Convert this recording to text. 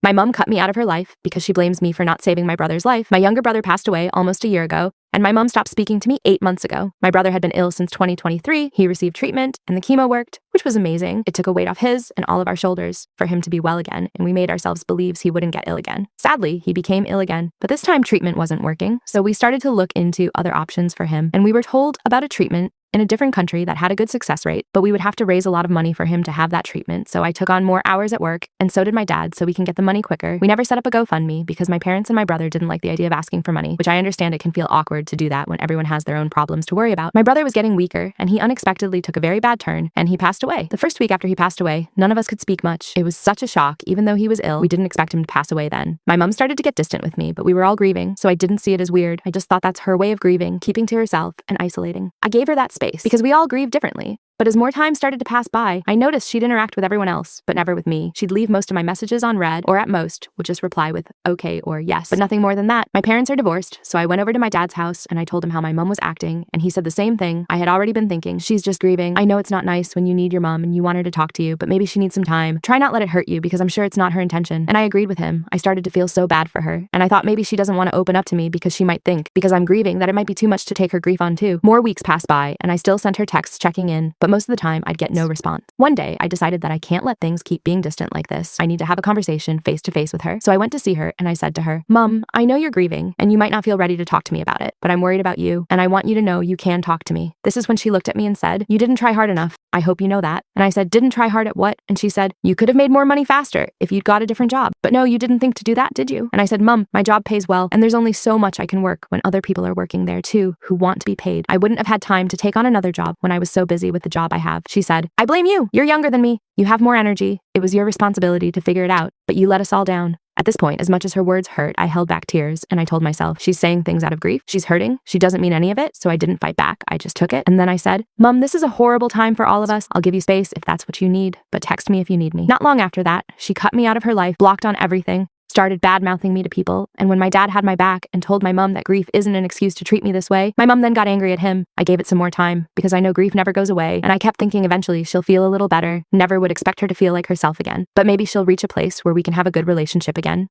My mom cut me out of her life because she blames me for not saving my brother's life. My younger brother passed away almost a year ago, and my mom stopped speaking to me 8 months ago. My brother had been ill since 2023. He received treatment, and the chemo worked, which was amazing. It took a weight off his and all of our shoulders for him to be well again, and we made ourselves believe he wouldn't get ill again. Sadly, he became ill again, but this time treatment wasn't working, so we started to look into other options for him, and we were told about a treatment in a different country that had a good success rate, but we would have to raise a lot of money for him to have that treatment. So I took on more hours at work, and so did my dad, so we can get the money quicker. We never set up a GoFundMe because my parents and my brother didn't like the idea of asking for money, which I understand it can feel awkward to do that when everyone has their own problems to worry about. My brother was getting weaker, and he unexpectedly took a very bad turn, and he passed away. The first week after he passed away, none of us could speak much. It was such a shock. Even though he was ill, we didn't expect him to pass away then. My mom started to get distant with me, but we were all grieving, so I didn't see it as weird. I just thought that's her way of grieving, keeping to herself and isolating. I gave her that space because we all grieve differently. But as more time started to pass by, I noticed she'd interact with everyone else, but never with me. She'd leave most of my messages on read, or at most, would just reply with okay or yes, but nothing more than that. My parents are divorced, so I went over to my dad's house and I told him how my mom was acting, and he said the same thing. I had already been thinking, she's just grieving. I know it's not nice when you need your mom and you want her to talk to you, but maybe she needs some time. Try not let it hurt you because I'm sure it's not her intention. And I agreed with him. I started to feel so bad for her, and I thought maybe she doesn't want to open up to me because she might think, because I'm grieving, that it might be too much to take her grief on too. More weeks passed by, and I still sent her texts checking in, but most of the time I'd get no response. One day, I decided that I can't let things keep being distant like this. I need to have a conversation face to face with her. So I went to see her and I said to her, Mom, I know you're grieving and you might not feel ready to talk to me about it, but I'm worried about you and I want you to know you can talk to me. This is when she looked at me and said, you didn't try hard enough. I hope you know that. And I said, didn't try hard at what? And she said, you could have made more money faster if you'd got a different job. But no, you didn't think to do that, did you? And I said, Mom, my job pays well and there's only so much I can work when other people are working there too who want to be paid. I wouldn't have had time to take on another job when I was so busy with the job I have. She said, I blame you. You're younger than me. You have more energy. It was your responsibility to figure it out, but you let us all down. At this point, as much as her words hurt, I held back tears and I told myself, she's saying things out of grief. She's hurting. She doesn't mean any of it. So I didn't fight back. I just took it. And then I said, Mom, this is a horrible time for all of us. I'll give you space if that's what you need, but text me if you need me. Not long after that, she cut me out of her life, blocked on everything, started bad-mouthing me to people, and when my dad had my back and told my mom that grief isn't an excuse to treat me this way, my mom then got angry at him. I gave it some more time, because I know grief never goes away, and I kept thinking eventually she'll feel a little better, never would expect her to feel like herself again, but maybe she'll reach a place where we can have a good relationship again.